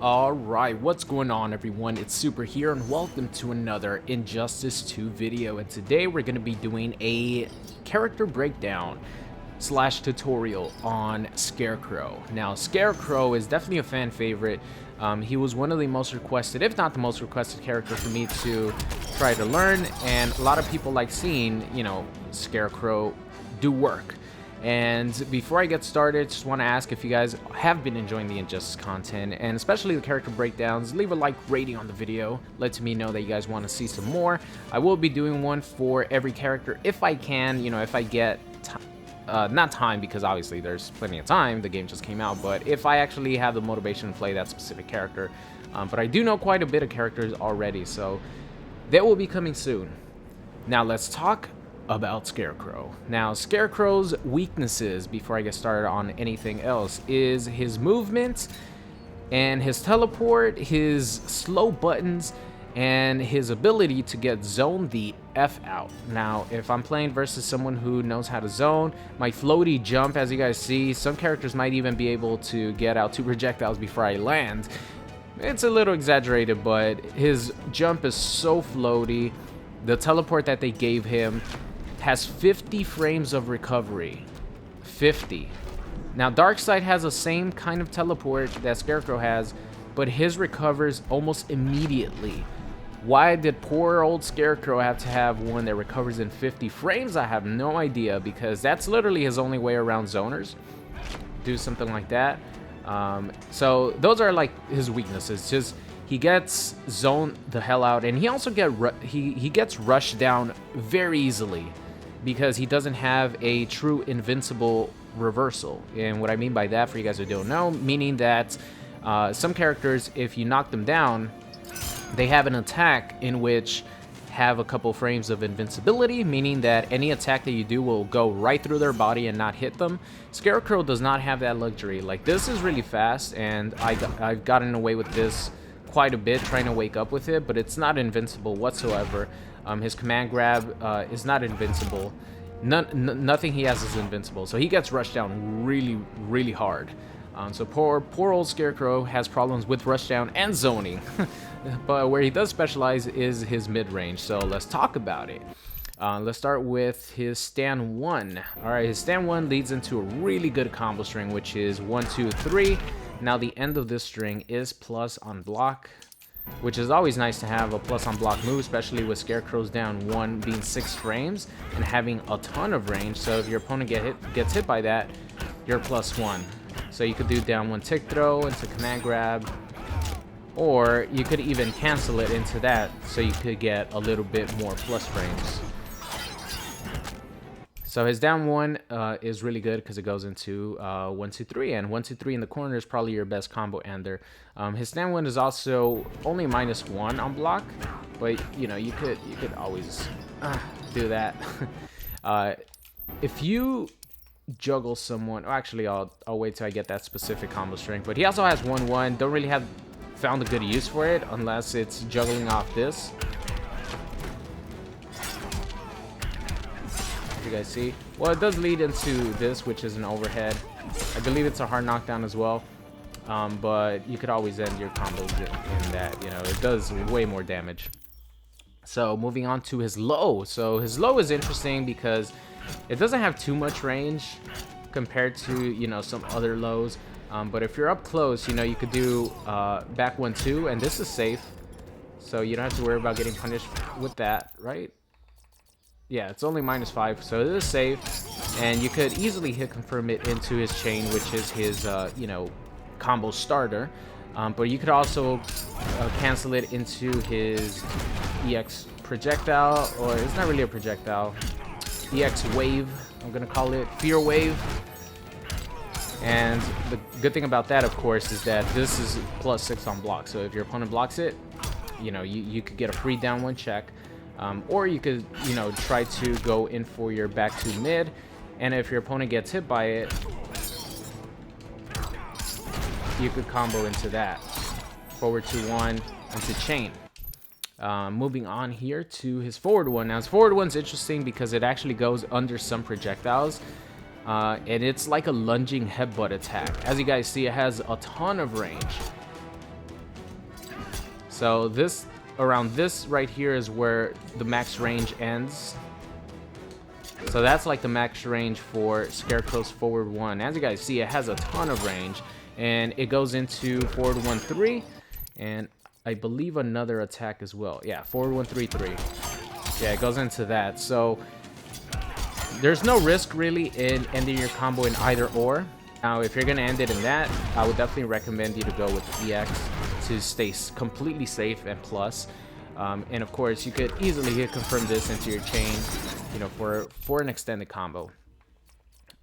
Alright, what's going on everyone? It's Super here and welcome to another Injustice 2 video, and today we're going to be doing a character breakdown slash tutorial on Scarecrow. Now Scarecrow is definitely a fan favorite. He was one of the most requested, if not the most requested character for me to try to learn, and a lot of people like seeing, you know, Scarecrow do work. And before I get started, just want to ask if you guys have been enjoying the Injustice content, and especially the character breakdowns. Leave a like rating on the video, letting me know that you guys want to see some more. I will be doing one for every character if I can, you know, if I get not time, because obviously there's plenty of time, the game just came out, but if I actually have the motivation to play that specific character. But I do know quite a bit of characters already, so that will be coming soon. Now let's talk about Scarecrow. Now Scarecrow's weaknesses, before I get started on anything else, is his movement and his teleport, his slow buttons, and his ability to get zoned the F out. Now if I'm playing versus someone who knows how to zone, my floaty jump, as you guys see, some characters might even be able to get out 2 projectiles before I land. It's a little exaggerated, but his jump is so floaty. The teleport that they gave him has 50 frames of recovery. 50. Now Darkseid has the same kind of teleport that Scarecrow has, but his recovers almost immediately. Why did poor old Scarecrow have to have one that recovers in 50 frames? I have no idea, because that's literally his only way around zoners. Do something like that. So those are like his weaknesses. Just he gets zoned the hell out, and he also he gets rushed down very easily, because he doesn't have a true invincible reversal. And what I mean by that, for you guys who don't know, meaning that some characters, if you knock them down, they have an attack in which have a couple frames of invincibility, meaning that any attack that you do will go right through their body and not hit them. Scarecrow does not have that luxury. Like, this is really fast, and I've gotten away with this quite a bit, trying to wake up with it, but it's not invincible whatsoever. His command grab is not invincible. Nothing he has is invincible, so he gets rushed down really hard. So poor old Scarecrow has problems with rushdown and zoning. But where he does specialize is his mid-range, so let's talk about it. Let's start with his stand 1. Alright, his stand 1 leads into a really good combo string, which is 1, 2, 3. Now the end of this string is plus on block, which is always nice to have a plus on block move, especially with Scarecrow's down 1 being 6 frames and having a ton of range. So if your opponent gets hit by that, you're plus 1. So you could do down 1 tick throw into command grab, or you could even cancel it into that, so you could get a little bit more plus frames. So his down 1 is really good because it goes into 1, 2, 3, and 1, 2, 3 in the corner is probably your best combo ender. His stand 1 is also only -1 on block, but you know, you could always do that. If you juggle someone, actually I'll wait till I get that specific combo string. But he also has 1, 1. Don't really have found a good use for it unless it's juggling off this. You guys see? Well, it does lead into this, which is an overhead. I believe it's a hard knockdown as well, but you could always end your combos in that. You know, it does way more damage. So moving on to his low. So his low is interesting because it doesn't have too much range compared to, you know, some other lows. But if you're up close, you know, you could do back 1, 2, and this is safe, so you don't have to worry about getting punished with that, right? Yeah, it's only -5, so it is safe, and you could easily hit confirm it into his chain, which is his, you know, combo starter. But you could also cancel it into his EX projectile, or it's not really a projectile, EX wave, I'm gonna call it, fear wave. And the good thing about that, of course, is that this is +6 on block, so if your opponent blocks it, you know, you could get a free down 1 check. Or you could, you know, try to go in for your back 2 mid, and if your opponent gets hit by it, you could combo into that. Forward 2, 1 into chain. Moving on here to his forward 1. Now his forward 1's interesting because it actually goes under some projectiles. And it's like a lunging headbutt attack. As you guys see, it has a ton of range. So this, around this right here is where the max range ends. So that's like the max range for Scarecrow's forward 1. As you guys see, it has a ton of range, and it goes into forward 1-3, and I believe another attack as well. Yeah, forward 1-3-3. Yeah, it goes into that. So there's no risk really in ending your combo in either or. Now, if you're gonna end it in that, I would definitely recommend you to go with EX to stay completely safe and plus. And of course, you could easily hit confirm this into your chain, you know, for an extended combo.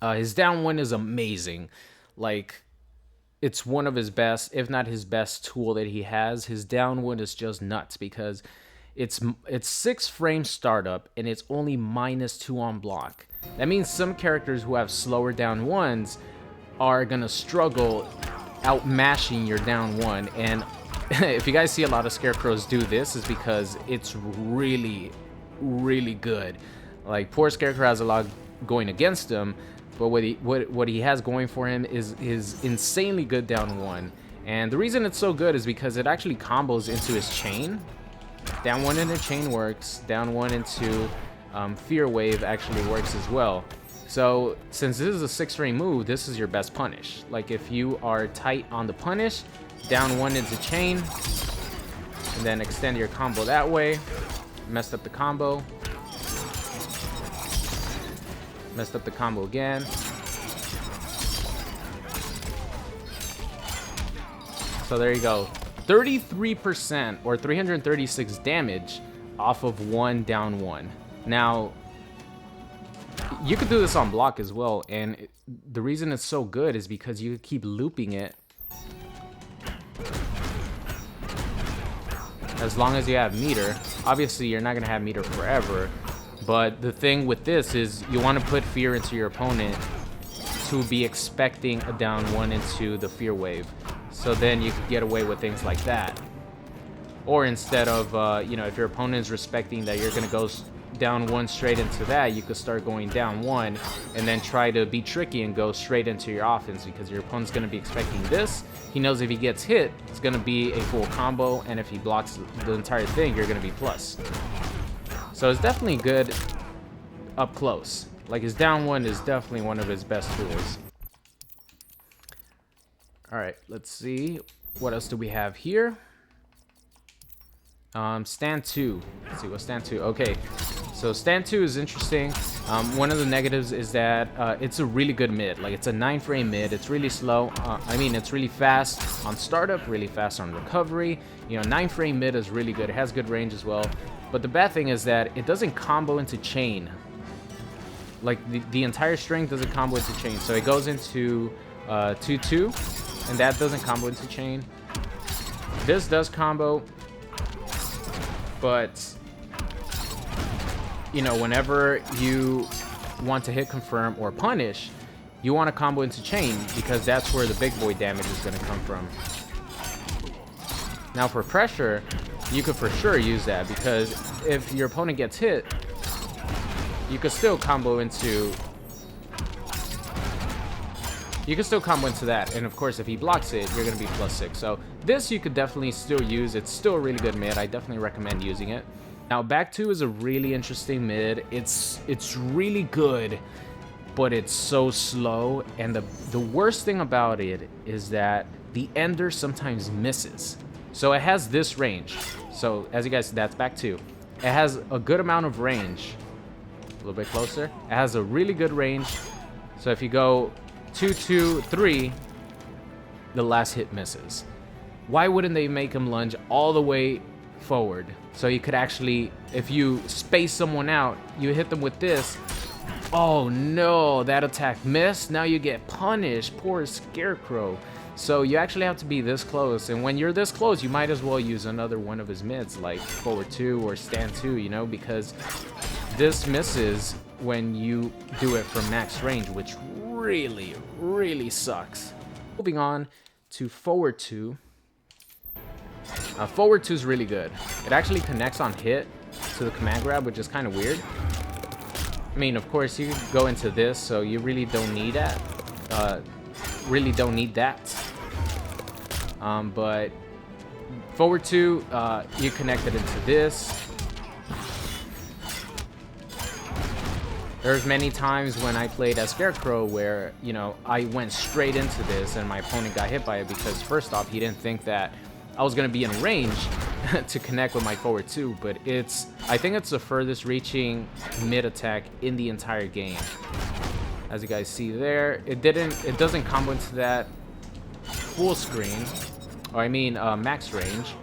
His down 1 is amazing. Like, it's one of his best, if not his best tool that he has. His down 1 is just nuts because it's 6 frame startup and it's only -2 on block. That means some characters who have slower down 1s are gonna struggle out mashing your down 1. And if you guys see a lot of Scarecrows do this, is because it's really, really good. Like, poor Scarecrow has a lot going against him, but what he has going for him is insanely good down 1. And the reason it's so good is because it actually combos into his chain. Down 1 into chain works. Down 1 into fear wave actually works as well. So since this is a 6-frame move, this is your best punish. Like, if you are tight on the punish, down 1 into chain, and then extend your combo that way. Messed up the combo. Messed up the combo again. So there you go. 33% or 336 damage off of 1 down 1. Now, you could do this on block as well, and the reason it's so good is because you keep looping it as long as you have meter. Obviously, you're not going to have meter forever, but the thing with this is you want to put fear into your opponent to be expecting a down 1 into the fear wave. So then you could get away with things like that. Or instead of, you know, if your opponent is respecting that you're going to go down 1 straight into that, you could start going down 1 and then try to be tricky and go straight into your offense, because your opponent's going to be expecting this. He knows if he gets hit, it's going to be a full combo, and if he blocks the entire thing, you're going to be plus. So it's definitely good up close. Like, his down 1 is definitely one of his best tools. Alright, let's see. What else do we have here? Stand 2. Let's see, what's stand 2? Okay, so stand 2 is interesting. One of the negatives is that it's a really good mid. Like, it's a 9-frame mid. It's really slow. I mean, it's really fast on startup, really fast on recovery. You know, 9-frame mid is really good. It has good range as well. But the bad thing is that it doesn't combo into chain. Like, the entire string doesn't combo into chain. So it goes into 2-2, and that doesn't combo into chain. This does combo. But, you know, whenever you want to hit confirm or punish, you want to combo into chain, because that's where the big boy damage is going to come from. Now for pressure, you could for sure use that, because if your opponent gets hit, you could still combo into that, and of course if he blocks it, you're gonna be +6. So this you could definitely still use. It's still a really good mid. I definitely recommend using it. Now back 2 is a really interesting mid. It's really good, but it's so slow, and the worst thing about it is that the ender sometimes misses. So it has this range. So as you guys, that's back 2. It has a good amount of range. A little bit closer. It has a really good range. So if you go 2, 2, 3, the last hit misses. Why wouldn't they make him lunge all the way forward? So you could actually, if you space someone out, you hit them with this. Oh no, that attack missed. Now you get punished. Poor Scarecrow. So you actually have to be this close, and when you're this close, you might as well use another one of his mids, like forward 2 or stand 2, you know, because this misses when you do it from max range, which really, really sucks. Moving on to forward 2. Forward 2 is really good. It actually connects on hit to the command grab, which is kind of weird. I mean, of course, you could go into this, so you really don't need that. But Forward 2, you connect it into this. There's many times when I played as Scarecrow where, you know, I went straight into this and my opponent got hit by it because first off, he didn't think that I was going to be in range to connect with my forward 2, but I think it's the furthest reaching mid attack in the entire game. As you guys see there, it doesn't combo into that full screen, or I mean max range.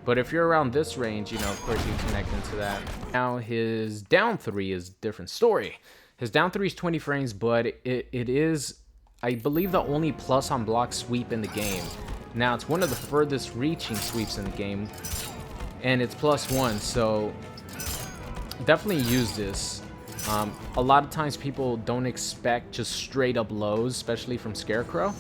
But if you're around this range, you know, of course you connect into that. Now his down 3 is a different story. His down 3 is 20 frames, but it is, I believe, the only plus on block sweep in the game. Now it's one of the furthest reaching sweeps in the game, and it's +1, so definitely use this. A lot of times people don't expect just straight up lows, especially from Scarecrow.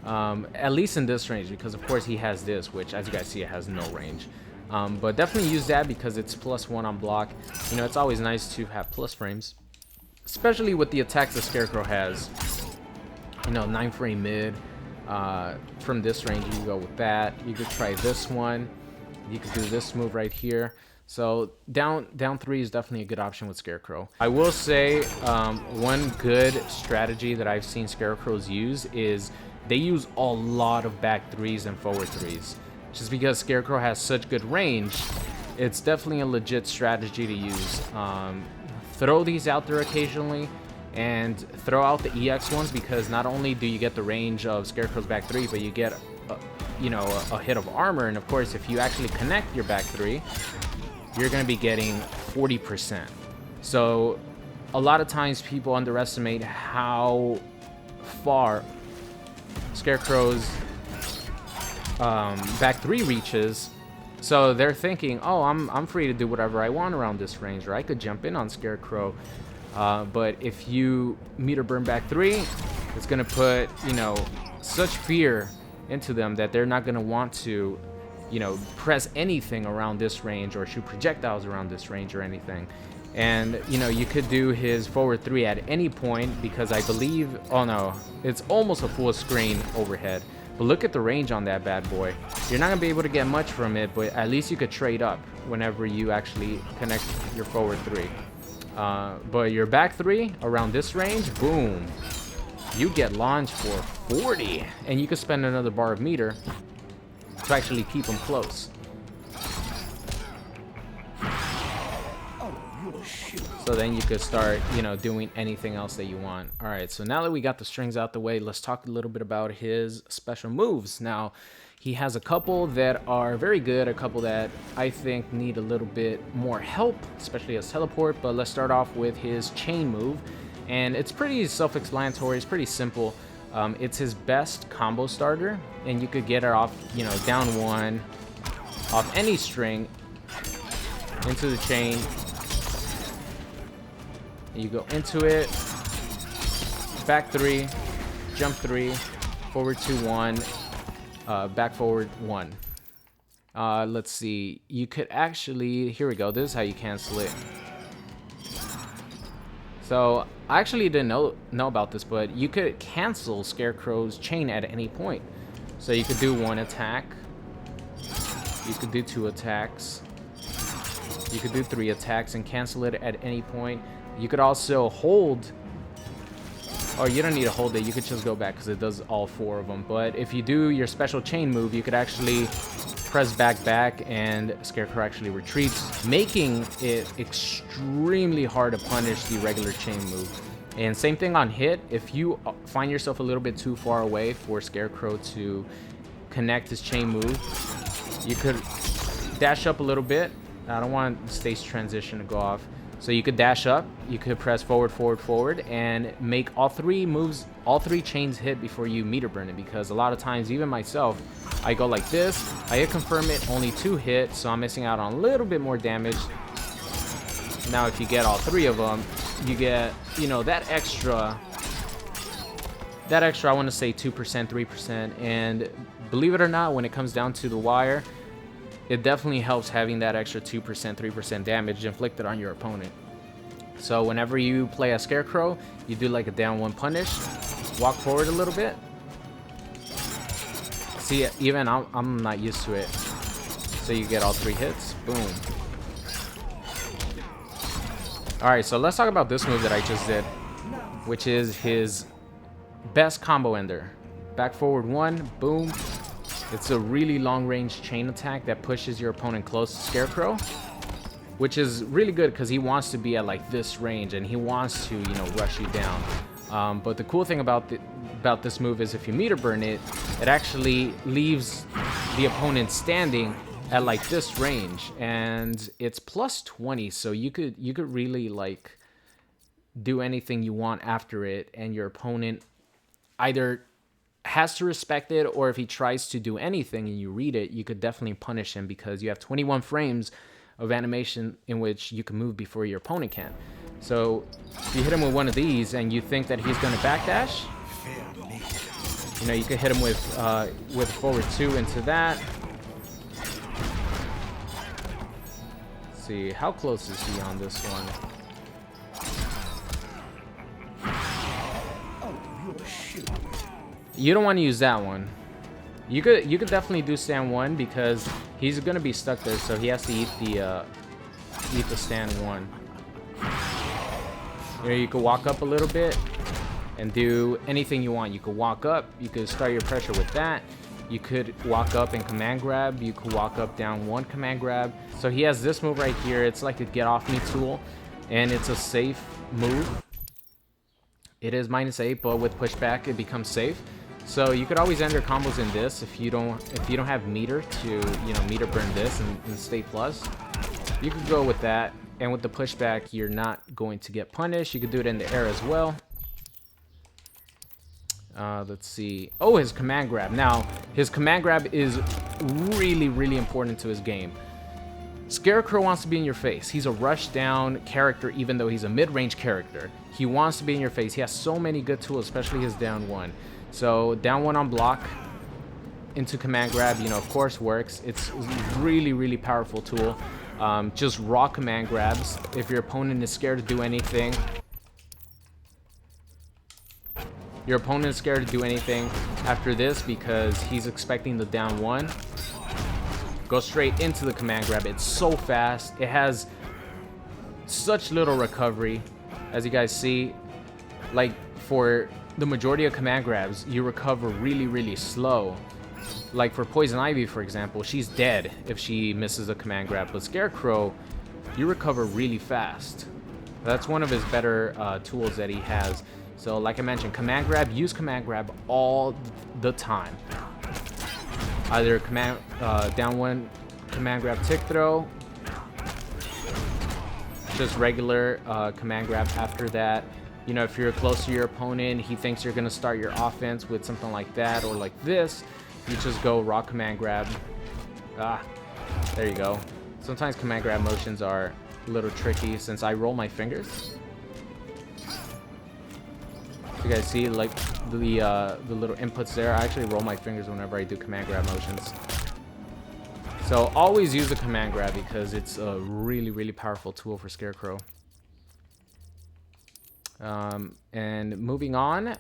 At least in this range, because of course he has this, which as you guys see, it has no range. But definitely use that because it's +1 on block. You know, it's always nice to have plus frames, especially with the attacks that Scarecrow has. You know, 9 frame mid. From this range, you can go with that. You could try this one. You could do this move right here. So down 3 is definitely a good option with Scarecrow. I will say one good strategy that I've seen Scarecrows use is they use a lot of back 3s and forward 3s. Just because Scarecrow has such good range, it's definitely a legit strategy to use. Throw these out there occasionally, and throw out the EX ones, because not only do you get the range of Scarecrow's back 3, but you get you know, a hit of armor. And of course, if you actually connect your back 3, you're going to be getting 40%. So a lot of times people underestimate how far Scarecrow's back 3 reaches. So they're thinking, oh, I'm free to do whatever I want around this range, or I could jump in on Scarecrow. But if you meter burn back 3, it's going to put, you know, such fear into them that they're not going to want to, you know, press anything around this range or shoot projectiles around this range or anything. And, you know, you could do his forward 3 at any point, because I believe, oh no, it's almost a full screen overhead. But look at the range on that bad boy. You're not going to be able to get much from it, but at least you could trade up whenever you actually connect your forward 3. But your back 3 around this range, boom, you get launched for 40, and you could spend another bar of meter to actually keep them close. So then you could start, you know, doing anything else that you want. All right, so now that we got the strings out the way, let's talk a little bit about his special moves. Now, he has a couple that are very good, a couple that I think need a little bit more help, especially as teleport. But let's start off with his chain move. And it's pretty self-explanatory, it's pretty simple. It's his best combo starter, and you could get it off, you know, down 1, off any string, into the chain. You go into it, back 3, jump 3, forward 2, 1, back forward 1. Let's see, you could actually, here we go, this is how you cancel it. So I actually didn't know about this, but you could cancel Scarecrow's chain at any point. So you could do 1 attack, you could do 2 attacks, you could do 3 attacks and cancel it at any point. You could also hold, or you don't need to hold it, you could just go back because it does all 4 of them. But if you do your special chain move, you could actually press back, and Scarecrow actually retreats, making it extremely hard to punish the regular chain move. And same thing on hit. If you find yourself a little bit too far away for Scarecrow to connect his chain move, you could dash up a little bit. I don't want stage transition to go off. So you could dash up, you could press forward, and make all 3 moves, all 3 chains hit before you meter burn it. Because a lot of times, even myself, I go like this, I hit confirm it, only 2 hit, so I'm missing out on a little bit more damage. Now if you get all 3 of them, you get, you know, that extra, I want to say 2%, 3%, and believe it or not, when it comes down to the wire, it definitely helps having that extra 2%, 3% damage inflicted on your opponent. So whenever you play a Scarecrow, you do like a down 1 punish, walk forward a little bit. See, even I'm not used to it. So you get all 3 hits. Boom. Alright, so let's talk about this move that I just did, which is his best combo ender. Back forward 1, boom. It's a really long range chain attack that pushes your opponent close to Scarecrow, which is really good because he wants to be at like this range and he wants to, you know, rush you down. But the cool thing about this move is if you meter burn it, it actually leaves the opponent standing at like this range, and it's plus 20, so you could really like do anything you want after it, and your opponent either has to respect it, or if he tries to do anything and you read it, you could definitely punish him because you have 21 frames of animation in which you can move before your opponent can. So if you hit him with one of these and you think that he's going to backdash, you know, you could hit him with forward 2 into that. Let's see, how close is he on this one? You don't want to use that one. You could definitely do stand 1 because he's gonna be stuck there, so he has to eat the stand 1. You know, you could walk up a little bit and do anything you want. You could walk up, you could start your pressure with that. You could walk up and command grab. You could walk up, down 1, command grab. So he has this move right here. It's like a get off me tool, and it's a safe move. It is -8, but with pushback it becomes safe. So you could always end your combos in this if you don't have meter to, you know, meter burn this and stay plus. You could go with that, and with the pushback you're not going to get punished. You could do it in the air as well. Let's see. Oh, his command grab. Now, his command grab is really, really important to his game. Scarecrow wants to be in your face. He's a rush down character, even though he's a mid-range character. He wants to be in your face. He has so many good tools, especially his down 1. So down 1 on block into command grab, you know, of course works. It's really, really powerful tool. Just raw command grabs. If your opponent is scared to do anything, after this because he's expecting the down 1, go straight into the command grab. It's so fast. It has such little recovery, as you guys see. Like, for the majority of command grabs, you recover really, really slow. Like for Poison Ivy, for example, she's dead if she misses a command grab. But Scarecrow, you recover really fast. That's one of his better tools that he has. So like I mentioned, command grab, use command grab all the time. Either command down 1 command grab tick throw, just regular command grab after that. You know, if you're close to your opponent, he thinks you're gonna start your offense with something like that or like this, you just go raw command grab. There you go. Sometimes command grab motions are a little tricky since I roll my fingers. You guys see like the little inputs there. I actually roll my fingers whenever I do command grab motions. So always use the command grab because it's a really, really powerful tool for Scarecrow. And moving on,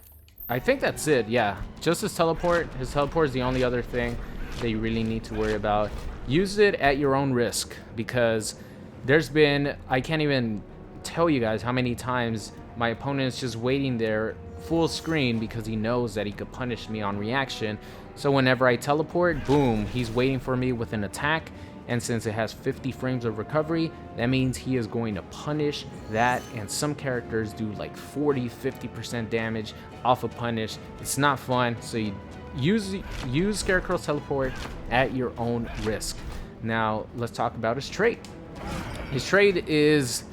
I think that's it. Yeah, just his teleport. His teleport is the only other thing that you really need to worry about. Use it at your own risk because there's been, I can't even tell you guys how many times my opponent is just waiting there full screen because he knows that he could punish me on reaction. So whenever I teleport, boom, he's waiting for me with an attack, and since it has 50 frames of recovery, that means he is going to punish that, and some characters do like 40-50% damage off a punish. It's not fun, so you use Scarecrow's teleport at your own risk. Now let's talk about his trait. His trait is,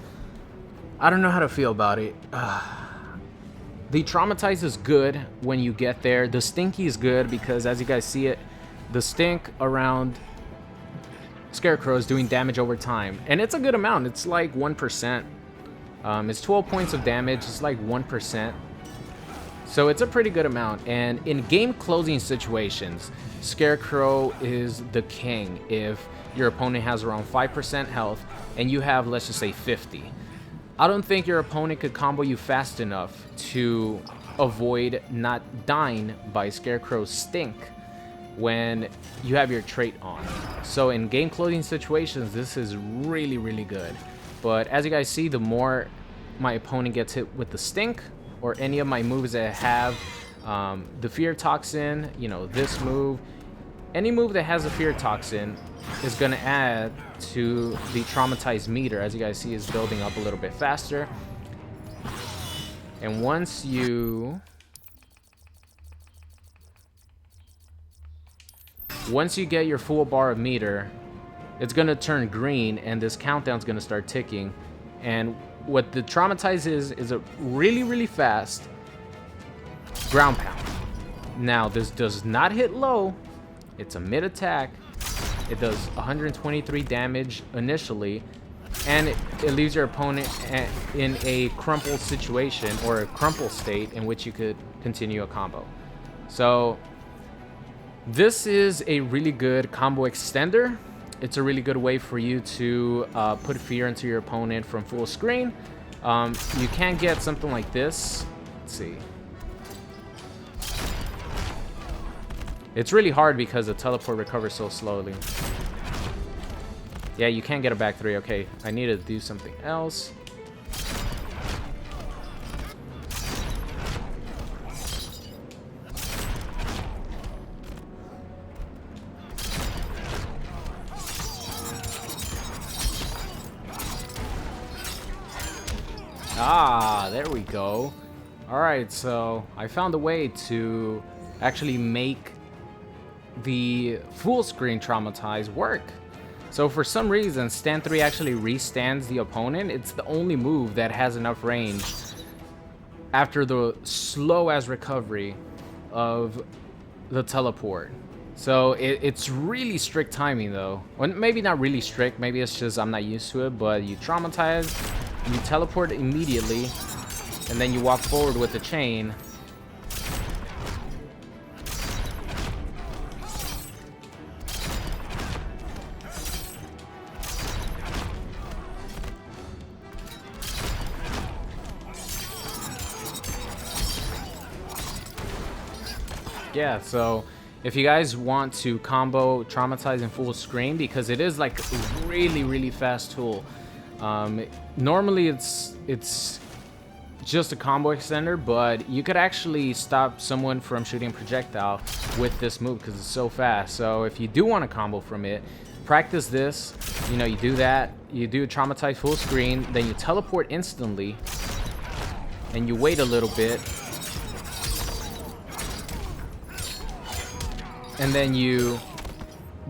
I don't know how to feel about it. The Traumatize is good when you get there. The Stinky is good because, as you guys see it, the stink around Scarecrow is doing damage over time. And it's a good amount. It's like 1%. It's 12 points of damage. It's like 1%. So it's a pretty good amount. And in game closing situations, Scarecrow is the king if your opponent has around 5% health and you have, let's just say, 50. I don't think your opponent could combo you fast enough to avoid not dying by Scarecrow's stink. when you have your trait on. So in game clothing situations, this is really, really good. But as you guys see, the more my opponent gets hit with the stink or any of my moves that have the fear toxin, you know, this move, any move that has a fear toxin is going to add to the traumatized meter. As you guys see, is building up a little bit faster. And once you get your full bar of meter, it's going to turn green and this countdown's going to start ticking. And what the traumatize is a really, really fast ground pound. Now, this does not hit low. It's a mid attack. It does 123 damage initially, and it leaves your opponent in a crumple situation or a crumple state in which you could continue a combo. So this is a really good combo extender. It's a really good way for you to put fear into your opponent from full screen. You can get something like this. Let's see. It's really hard because the teleport recovers so slowly. Yeah, you can't get a back three. Okay, I need to do something else. Ah, there we go. Alright, so I found a way to actually make the full screen traumatize work. So for some reason, stand 3 actually restands the opponent. It's the only move that has enough range after the slow as recovery of the teleport. So it's really strict timing though. Well, maybe not really strict, maybe it's just I'm not used to it, but you traumatize, you teleport immediately, and then you walk forward with the chain. Yeah, so if you guys want to combo traumatize in full screen, because it is like a really, really fast tool. Normally it's just a combo extender, but you could actually stop someone from shooting a projectile with this move because it's so fast. So if you do want to combo from it, practice this. You know, you do that, you do traumatize full screen, then you teleport instantly, and you wait a little bit. And then you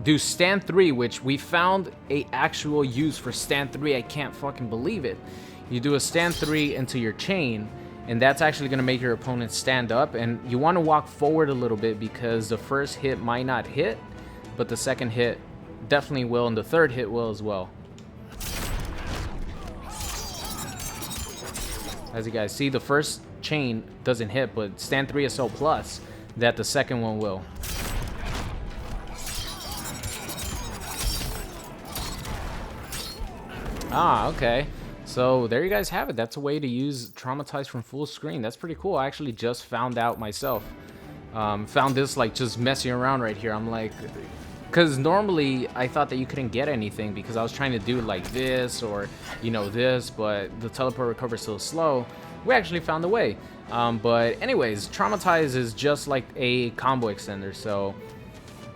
do stand 3, which we found a actual use for stand 3. I can't fucking believe it. You do a stand 3 into your chain, and that's actually going to make your opponent stand up. And you want to walk forward a little bit because the first hit might not hit, but the second hit definitely will, and the third hit will as well. As you guys see, the first chain doesn't hit, but stand 3 is so plus that the second one will. Ah, okay. So there you guys have it. That's a way to use traumatize from full screen. That's pretty cool. I actually just found out myself. Found this like just messing around right here. I'm like, because normally I thought that you couldn't get anything because I was trying to do like this or, you know, this, but the teleport recovers so slow. We actually found a way. But anyways, traumatize is just like a combo extender. So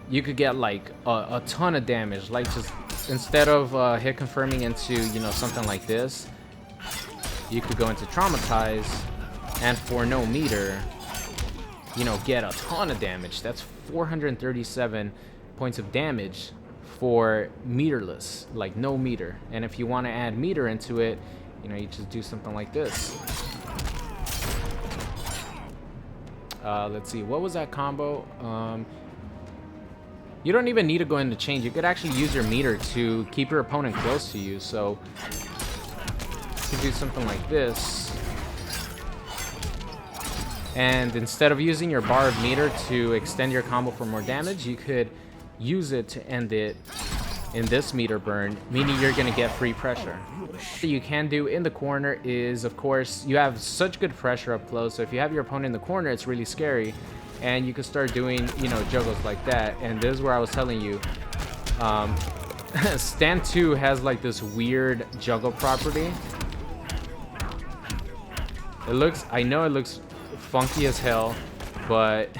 you could get like a ton of damage, like just instead of hit confirming into, you know, something like this, you could go into traumatize and for no meter, you know, get a ton of damage. That's 437 points of damage for meterless, like no meter. And if you want to add meter into it, you know, you just do something like this. Let's see, what was that combo? You don't even need to go into change. You could actually use your meter to keep your opponent close to you. So you could do something like this. And instead of using your bar of meter to extend your combo for more damage, you could use it to end it in this meter burn, meaning you're going to get free pressure. What you can do in the corner is, of course, you have such good pressure up close. So if you have your opponent in the corner, it's really scary. and you can start doing, you know, juggles like that. And this is where I was telling you, stand 2 has like this weird juggle property. It looks, I know it looks funky as hell, but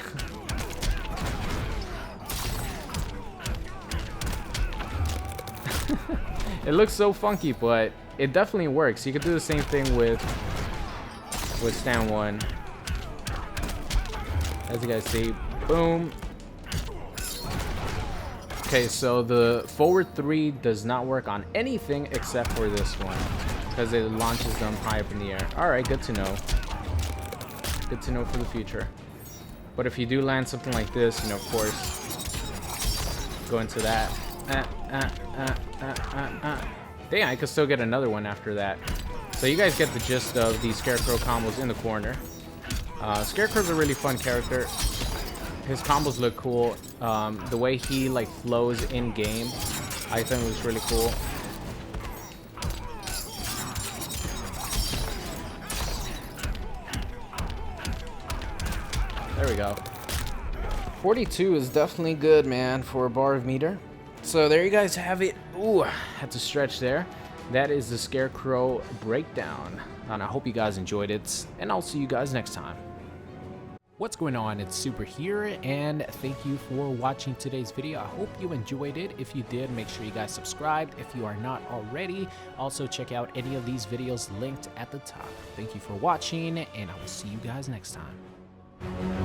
it looks so funky, but it definitely works. You could do the same thing with stand 1. As you guys see, boom. Okay, so the forward 3 does not work on anything except for this one, because it launches them high up in the air. All right, good to know. Good to know for the future. But if you do land something like this, you know, of course, go into that. Dang, I could still get another one after that. So you guys get the gist of these Scarecrow combos in the corner. Scarecrow's a really fun character. His combos look cool. The way he like flows in game, I think was really cool. There we go. 42 is definitely good, man, for a bar of meter. So there you guys have it. Ooh, had to stretch there. That is the Scarecrow breakdown. And I hope you guys enjoyed it, and I'll see you guys next time. What's going on? It's Super here, and thank you for watching today's video. I hope you enjoyed it. If you did, make sure you guys subscribed if you are not already. Also, check out any of these videos linked at the top. Thank you for watching, and I will see you guys next time.